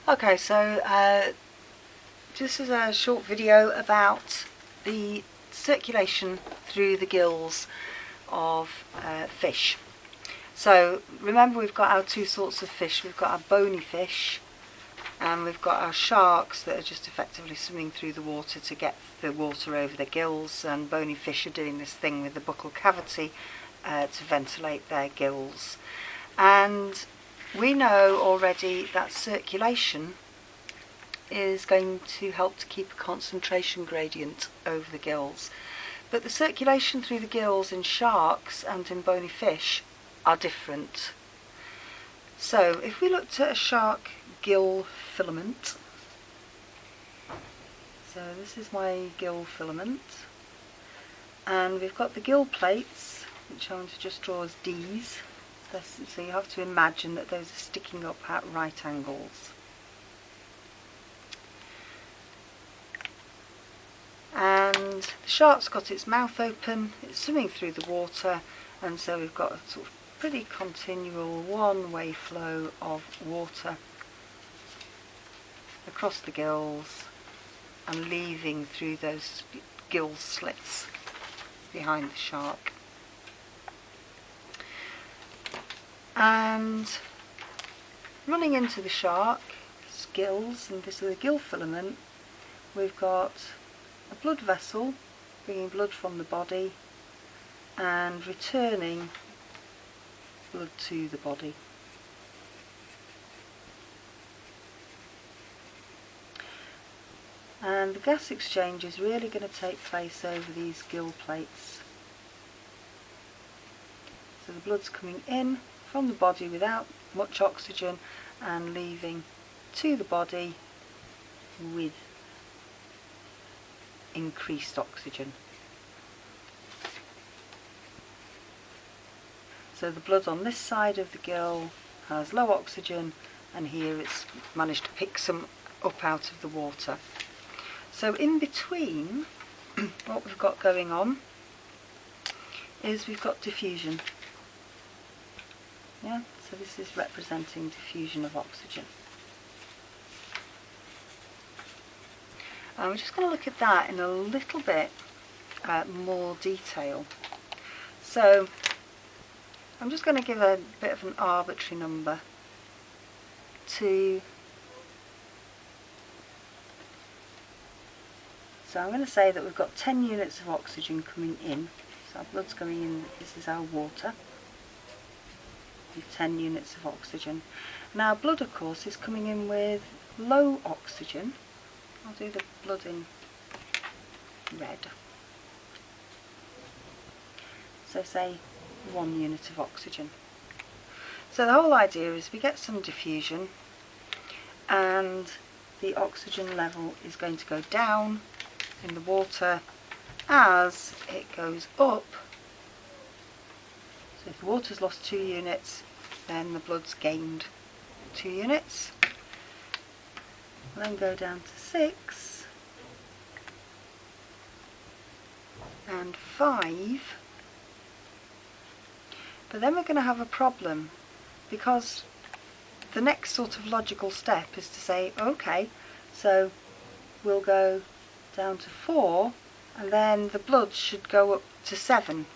Okay, so this is a short video about the circulation through the gills of fish. So remember, we've got our two sorts of fish. We've got our bony fish and we've got our sharks that are just effectively swimming through the water to get the water over their gills, and bony fish are doing this thing with the buccal cavity to ventilate their gills. And we know already that circulation is going to help to keep a concentration gradient over the gills. But the circulation through the gills in sharks and in bony fish are different. So if we looked at a shark gill filament, so this is my gill filament, and we've got the gill plates, which I'm going to just draw as D's. So you have to imagine that those are sticking up at right angles. And the shark's got its mouth open, it's swimming through the water, and so we've got a sort of pretty continual one-way flow of water across the gills and leaving through those gill slits behind the shark. And running into the shark's gills, and this is the gill filament, we've got a blood vessel bringing blood from the body and returning blood to the body. And the gas exchange is really going to take place over these gill plates. So the blood's coming in from the body without much oxygen and leaving to the body with increased oxygen. So the blood on this side of the gill has low oxygen, and here it's managed to pick some up out of the water. So in between, what we've got going on is we've got diffusion. Yeah, so this is representing diffusion of oxygen. And we're just going to look at that in a little bit more detail. So I'm just going to give a bit of an arbitrary number to, so I'm going to say that we've got 10 units of oxygen coming in. So our blood's going in, this is our water, with 10 units of oxygen. Now blood, of course, is coming in with low oxygen. I'll do the blood in red. So say 1 unit of oxygen. So the whole idea is we get some diffusion and the oxygen level is going to go down in the water as it goes up. So if the water's lost 2 units, then the blood's gained 2 units. We'll then go down to 6 and 5. But then we're going to have a problem, because the next sort of logical step is to say, okay, so we'll go down to 4 and then the blood should go up to 7.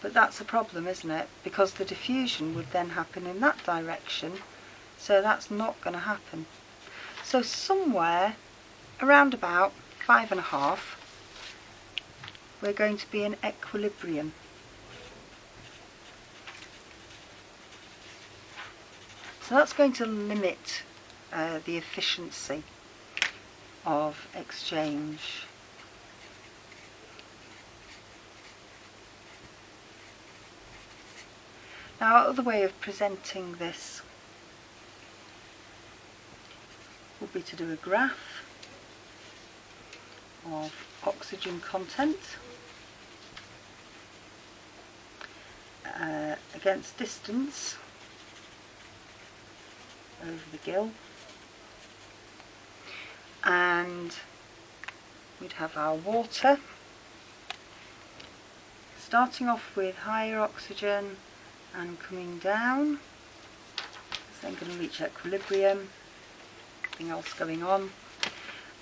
But that's a problem, isn't it? Because the diffusion would then happen in that direction, so that's not going to happen. So somewhere around about 5.5, we're going to be in equilibrium. So that's going to limit the efficiency of exchange. Now, our other way of presenting this would be to do a graph of oxygen content against distance over the gill, and we'd have our water starting off with higher oxygen and coming down, ain't going to reach equilibrium, nothing else going on.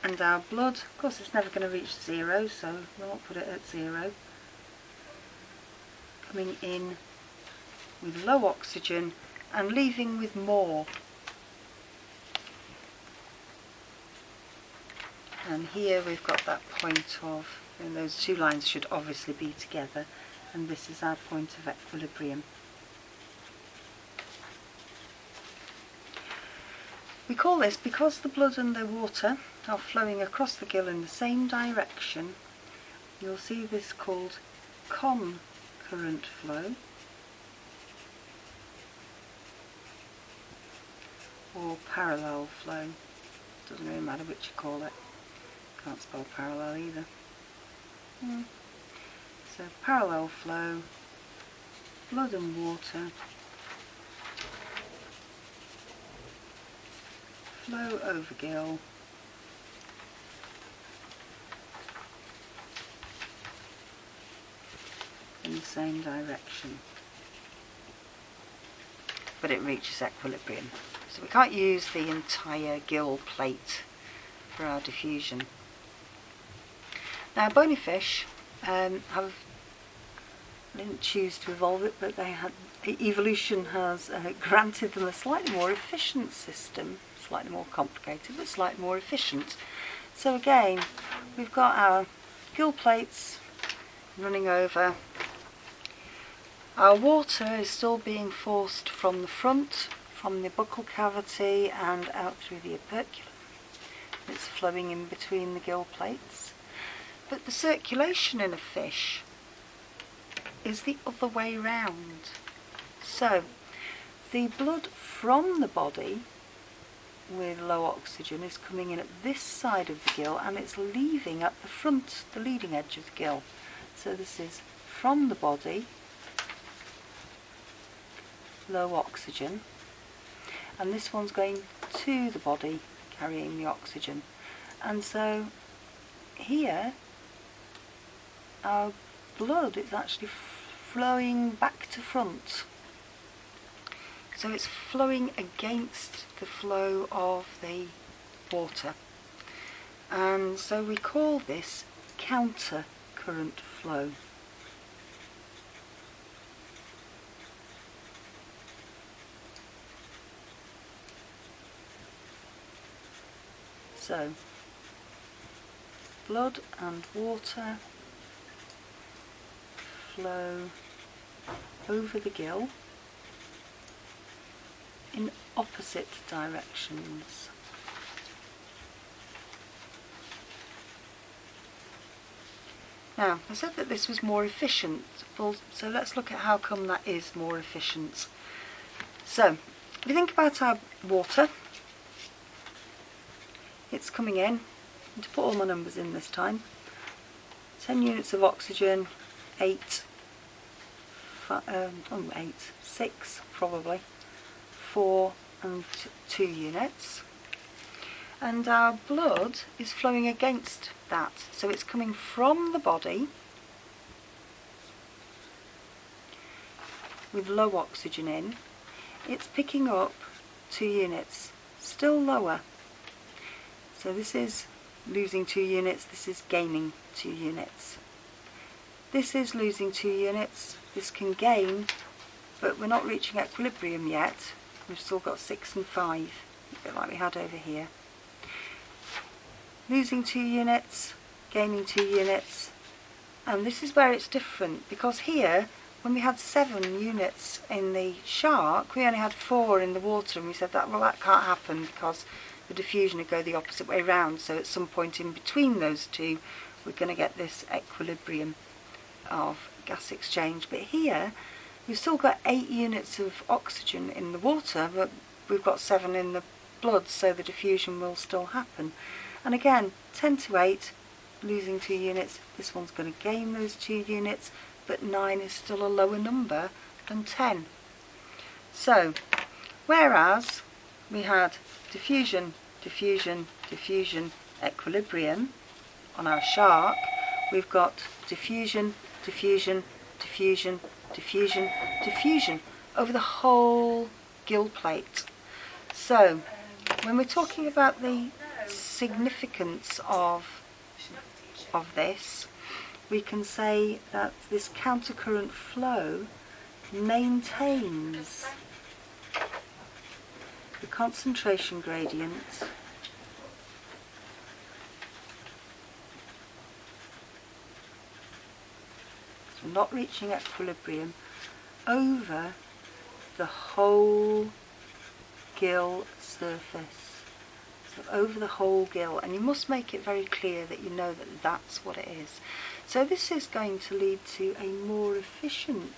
And our blood, of course it's never going to reach 0, so we won't put it at 0. Coming in with low oxygen and leaving with more. And here we've got that point of, and those two lines should obviously be together, and this is our point of equilibrium. We call this, because the blood and the water are flowing across the gill in the same direction, you'll see this called concurrent flow, or parallel flow. Doesn't really matter which you call it. Can't spell parallel either. So parallel flow, blood and water flow over gill in the same direction, but it reaches equilibrium. So we can't use the entire gill plate for our diffusion. Now bony fish didn't choose to evolve it, but evolution has granted them a slightly more efficient system, slightly more complicated but slightly more efficient. So again, we've got our gill plates running over. Our water is still being forced from the front, from the buccal cavity and out through the operculum. It's flowing in between the gill plates. But the circulation in a fish is the other way round. So the blood from the body with low oxygen is coming in at this side of the gill, and it's leaving at the front, the leading edge of the gill. So this is from the body, low oxygen, and this one's going to the body carrying the oxygen. And so here our blood is actually flowing back to front. So it's flowing against the flow of the water. And so we call this counter current flow. So blood and water flow over the gill in opposite directions. Now, I said that this was more efficient, well, so let's look at how come that is more efficient. So, if you think about our water, it's coming in, and to put all my numbers in this time, 10 units of oxygen, 6 probably, 4 and 2 units. And our blood is flowing against that, so it's coming from the body with low oxygen in. It's picking up 2 units, still lower. So this is losing 2 units, this is gaining 2 units. This is losing 2 units, this can gain, but we're not reaching equilibrium yet. We've still got 6 and 5, a bit like we had over here. Losing 2 units, gaining 2 units, and this is where it's different, because here, when we had 7 units in the shark, we only had 4 in the water, and we said that, well, that can't happen because the diffusion would go the opposite way round, so at some point in between those two we're going to get this equilibrium of gas exchange. But here we've still got 8 units of oxygen in the water, but we've got 7 in the blood, so the diffusion will still happen. And again, 10 to 8, losing 2 units, this one's going to gain those 2 units, but 9 is still a lower number than 10. So, whereas we had diffusion, diffusion, diffusion, equilibrium on our shark, we've got diffusion, diffusion, diffusion, diffusion, diffusion over the whole gill plate. So, when we're talking about the significance of this, we can say that this countercurrent flow maintains the concentration gradient so not reaching equilibrium over the whole gill surface. So over the whole gill, and you must make it very clear that you know that that's what it is. So this is going to lead to a more efficient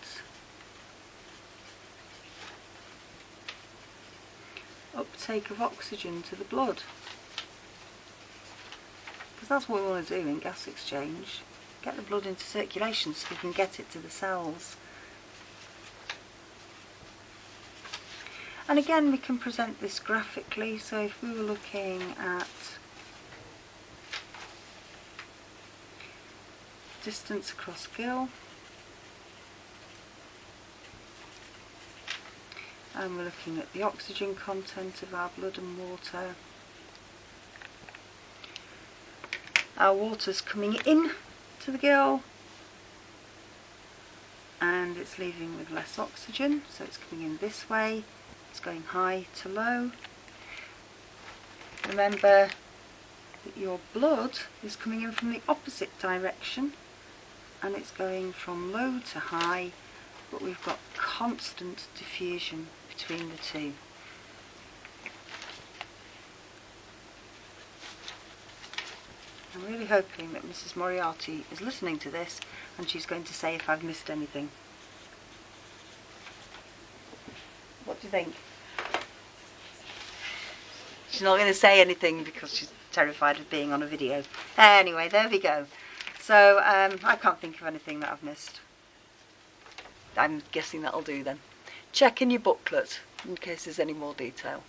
uptake of oxygen to the blood, because that's what we want to do in gas exchange, get the blood into circulation so we can get it to the cells. And again, we can present this graphically. So if we were looking at distance across gill, and we're looking at the oxygen content of our blood and water, our water's coming in to the gill and it's leaving with less oxygen, so it's coming in this way. It's going high to low. Remember that your blood is coming in from the opposite direction and it's going from low to high, but we've got constant diffusion between the two. I'm really hoping that Mrs. Moriarty is listening to this and she's going to say if I've missed anything. What do you think? She's not going to say anything because she's terrified of being on a video. Anyway, there we go. So I can't think of anything that I've missed. I'm guessing that'll do then. Check in your booklet in case there's any more detail.